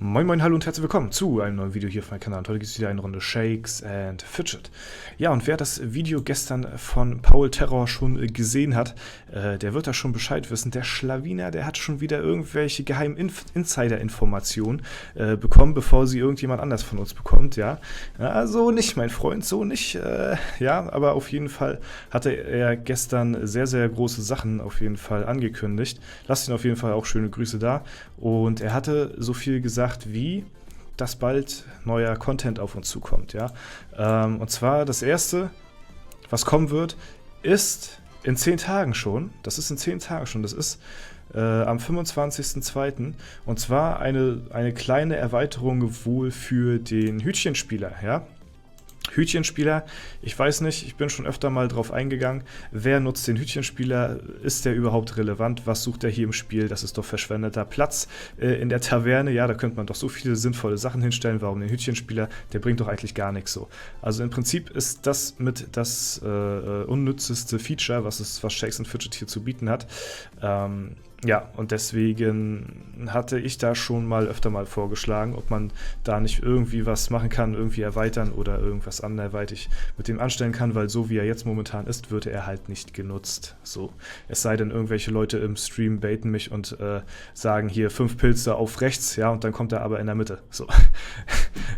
Moin moin, hallo und herzlich willkommen zu einem neuen Video hier auf meinem Kanal. Und heute gibt es wieder eine Runde Shakes and Fidget. Ja, und wer das Video gestern von Paul Terror schon gesehen hat, der wird da schon Bescheid wissen. Der Schlawiner, der hat schon wieder irgendwelche geheimen Insider-Informationen bekommen, bevor sie irgendjemand anders von uns bekommt, ja. So nicht, mein Freund, so nicht. Ja, aber auf jeden Fall hatte er gestern sehr, sehr große Sachen auf jeden Fall angekündigt. Lasst ihn auf jeden Fall auch schöne Grüße da. Und er hatte so viel gesagt, wie dass bald neuer Content auf uns zukommt, ja. Und zwar das erste, was kommen wird, ist in 10 Tagen schon. Das ist in 10 Tagen schon. Das ist am 25.02. Und zwar eine kleine Erweiterung wohl für den Hütchenspieler, ja. Hütchenspieler, ich weiß nicht, ich bin schon öfter mal drauf eingegangen, wer nutzt den Hütchenspieler, ist der überhaupt relevant, was sucht er hier im Spiel, das ist doch verschwendeter Platz in der Taverne, ja, da könnte man doch so viele sinnvolle Sachen hinstellen, warum den Hütchenspieler, der bringt doch eigentlich gar nichts so. Also im Prinzip ist das mit das unnützeste Feature, was Shakes and Fidget hier zu bieten hat. Ja, und deswegen hatte ich da schon mal öfter mal vorgeschlagen, ob man da nicht irgendwie was machen kann, irgendwie erweitern oder irgendwas anderweitig mit dem anstellen kann, weil so wie er jetzt momentan ist, wird er halt nicht genutzt. So, es sei denn, irgendwelche Leute im Stream baiten mich und sagen hier 5 Pilze auf rechts, ja, und dann kommt er aber in der Mitte. So,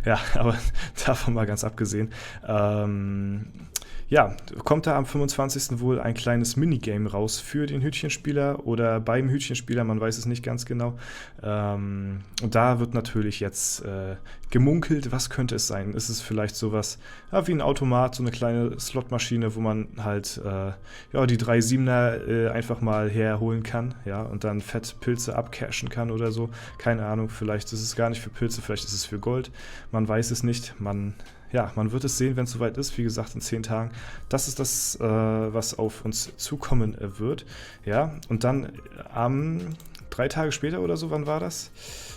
ja, aber davon mal ganz abgesehen. Ja, kommt da am 25. wohl ein kleines Minigame raus für den Hütchenspieler oder beim Hütchenspieler, man weiß es nicht ganz genau. Und da wird natürlich jetzt gemunkelt, was könnte es sein? Ist es vielleicht sowas wie ein Automat, so eine kleine Slotmaschine, wo man halt ja, die 3 Siebener einfach mal herholen kann, ja, und dann fett Pilze abcashen kann oder so. Keine Ahnung, vielleicht ist es gar nicht für Pilze, vielleicht ist es für Gold. Man weiß es nicht, man wird es sehen, wenn es soweit ist. Wie gesagt, in 10 Tagen. Das ist das, was auf uns zukommen wird. Ja, und dann 3 Tage später oder so, wann war das?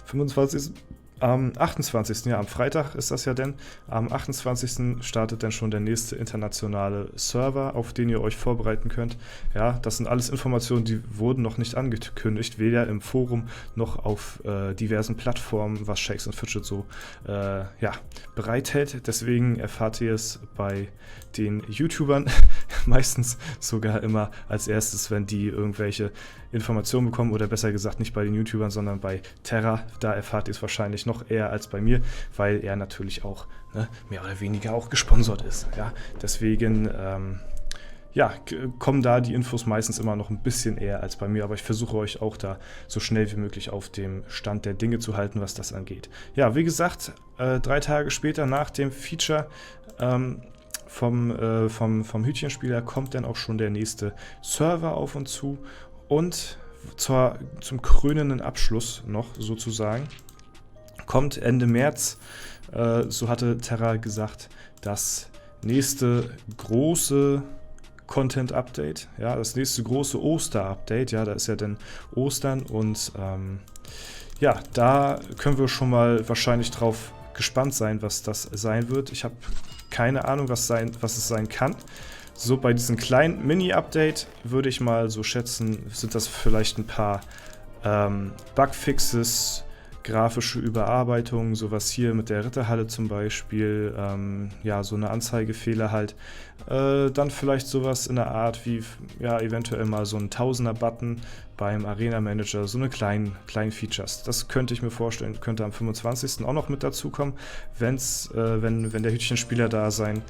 25. Am 28. Ja, am Freitag ist das ja denn. Am 28. startet dann schon der nächste internationale Server, auf den ihr euch vorbereiten könnt. Ja, das sind alles Informationen, die wurden noch nicht angekündigt, weder im Forum noch auf diversen Plattformen, was Shakes and Fidget so ja, bereithält. Deswegen erfahrt ihr es bei den YouTubern meistens sogar immer als erstes, wenn die irgendwelche Informationen bekommen, oder besser gesagt nicht bei den YouTubern, sondern bei Terra. Da erfahrt ihr es wahrscheinlich noch eher als bei mir, weil er natürlich auch mehr oder weniger auch gesponsert ist. Ja? Deswegen ja, kommen da die Infos meistens immer noch ein bisschen eher als bei mir, aber ich versuche euch auch da so schnell wie möglich auf dem Stand der Dinge zu halten, was das angeht. Ja, wie gesagt, 3 Tage später nach dem Feature vom Hütchenspieler kommt dann auch schon der nächste Server auf uns zu. Und zum krönenden Abschluss noch sozusagen kommt Ende März, so hatte Terra gesagt, das nächste große Content-Update, ja, das nächste große Oster-Update, ja, da ist ja dann Ostern und ja, da können wir schon mal wahrscheinlich drauf gespannt sein, was das sein wird. Ich habe keine Ahnung, was es sein kann. So, bei diesem kleinen Mini-Update würde ich mal so schätzen, sind das vielleicht ein paar Bugfixes, grafische Überarbeitungen, sowas hier mit der Ritterhalle zum Beispiel, ja, so eine Anzeigefehler halt. Dann vielleicht sowas in der Art wie, ja, eventuell mal so ein Tausender-Button beim Arena Manager, so eine kleinen Features. Das könnte ich mir vorstellen, könnte am 25. auch noch mit dazukommen, wenn der Hütchenspieler da sein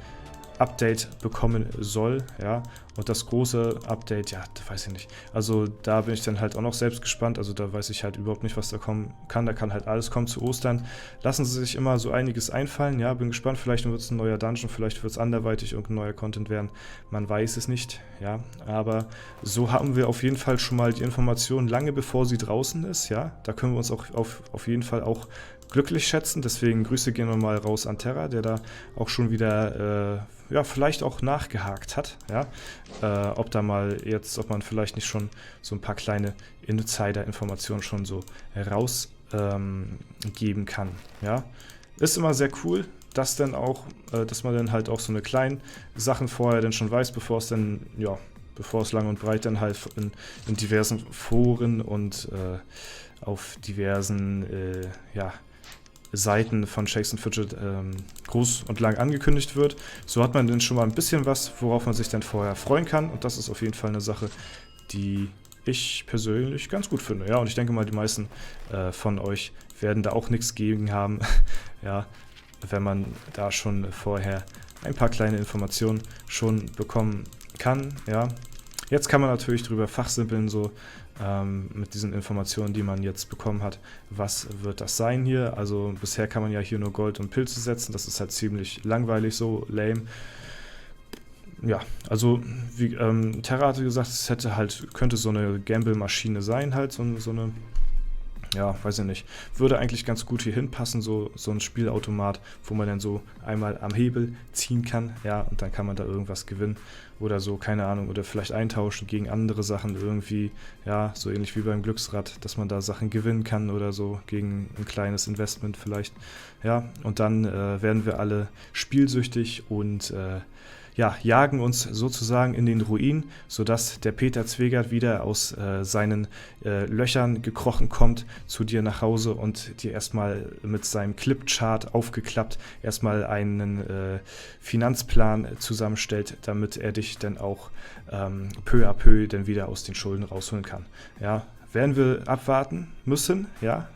Update bekommen soll, ja, und das große Update, ja, weiß ich nicht. Also da bin ich dann halt auch noch selbst gespannt, also da weiß ich halt überhaupt nicht, was da kommen kann. Da kann halt alles kommen zu Ostern. Lassen sie sich immer so einiges einfallen, ja, bin gespannt, vielleicht wird es ein neuer Dungeon, vielleicht wird es anderweitig irgendein neuer Content werden, man weiß es nicht, ja, aber so haben wir auf jeden Fall schon mal die Information lange bevor sie draußen ist, ja, da können wir uns auch auf jeden Fall auch glücklich schätzen, deswegen Grüße gehen wir mal raus an Terra, der da auch schon wieder ja, vielleicht auch nachgehakt hat, ja, ob man vielleicht nicht schon so ein paar kleine Insider-Informationen schon so rausgeben kann, ja. Ist immer sehr cool, dass man dann halt auch so eine kleinen Sachen vorher dann schon weiß, bevor es dann, ja, bevor es lang und breit dann halt in diversen Foren und auf diversen Seiten von Shakes & Fidget groß und lang angekündigt wird. So hat man dann schon mal ein bisschen was, worauf man sich dann vorher freuen kann. Und das ist auf jeden Fall eine Sache, die ich persönlich ganz gut finde. Ja, und ich denke mal, die meisten von euch werden da auch nichts gegen haben, ja, wenn man da schon vorher ein paar kleine Informationen schon bekommen kann. Ja. Jetzt kann man natürlich drüber fachsimpeln, so mit diesen Informationen, die man jetzt bekommen hat. Was wird das sein hier? Also bisher kann man ja hier nur Gold und Pilze setzen. Das ist halt ziemlich langweilig, so lame. Ja, also wie Terra hatte gesagt, es könnte so eine Gamble-Maschine sein, halt so eine, ja, weiß ich nicht, würde eigentlich ganz gut hier hinpassen, so ein Spielautomat, wo man dann so einmal am Hebel ziehen kann, ja, und dann kann man da irgendwas gewinnen oder so, keine Ahnung, oder vielleicht eintauschen gegen andere Sachen irgendwie, ja, so ähnlich wie beim Glücksrad, dass man da Sachen gewinnen kann oder so, gegen ein kleines Investment vielleicht, ja, und dann werden wir alle spielsüchtig und jagen uns sozusagen in den Ruin, sodass der Peter Zwegert wieder aus seinen Löchern gekrochen kommt zu dir nach Hause und dir erstmal mit seinem Clipchart aufgeklappt erstmal einen Finanzplan zusammenstellt, damit er dich dann auch peu à peu dann wieder aus den Schulden rausholen kann. Ja, werden wir abwarten müssen, ja,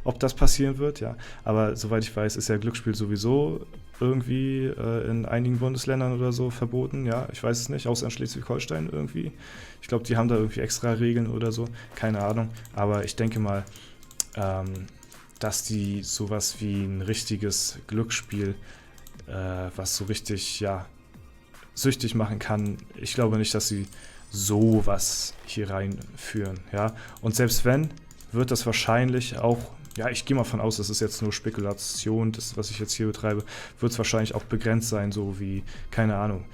ob das passieren wird, ja. Aber soweit ich weiß, ist ja Glücksspiel sowieso irgendwie in einigen Bundesländern oder so verboten, ja, ich weiß es nicht, außer in Schleswig-Holstein irgendwie. Ich glaube, die haben da irgendwie extra Regeln oder so, keine Ahnung. Aber ich denke mal, dass die sowas wie ein richtiges Glücksspiel, was so richtig, ja, süchtig machen kann, ich glaube nicht, dass sie sowas hier reinführen, ja. Und selbst wenn, wird das wahrscheinlich auch, ja, ich gehe mal von aus, das ist jetzt nur Spekulation, das, was ich jetzt hier betreibe, wird es wahrscheinlich auch begrenzt sein, so wie, keine Ahnung.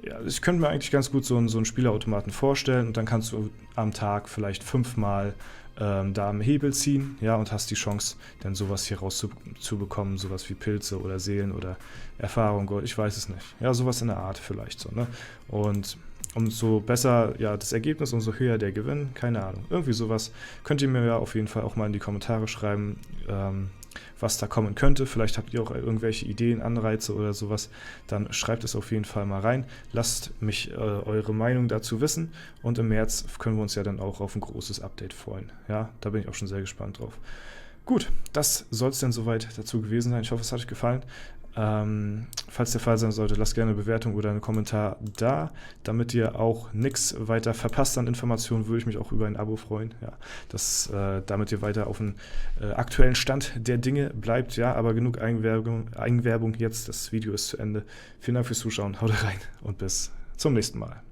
Ja, ich könnte mir eigentlich ganz gut so einen Spielautomaten vorstellen und dann kannst du am Tag vielleicht 5-mal da am Hebel ziehen, ja, und hast die Chance, dann sowas hier rauszubekommen, sowas wie Pilze oder Seelen oder Erfahrung, Gold, ich weiß es nicht. Ja, sowas in der Art vielleicht so, ne? Und umso besser ja das Ergebnis, umso höher der Gewinn, keine Ahnung. Irgendwie sowas könnt ihr mir ja auf jeden Fall auch mal in die Kommentare schreiben, was da kommen könnte. Vielleicht habt ihr auch irgendwelche Ideen, Anreize oder sowas. Dann schreibt es auf jeden Fall mal rein. Lasst mich eure Meinung dazu wissen. Und im März können wir uns ja dann auch auf ein großes Update freuen. Ja, da bin ich auch schon sehr gespannt drauf. Gut, das soll es denn soweit dazu gewesen sein. Ich hoffe, es hat euch gefallen. Falls der Fall sein sollte, lasst gerne eine Bewertung oder einen Kommentar da, damit ihr auch nichts weiter verpasst an Informationen, würde ich mich auch über ein Abo freuen, ja, damit ihr weiter auf dem aktuellen Stand der Dinge bleibt, ja, aber genug Eigenwerbung jetzt, das Video ist zu Ende. Vielen Dank fürs Zuschauen, haut rein und bis zum nächsten Mal.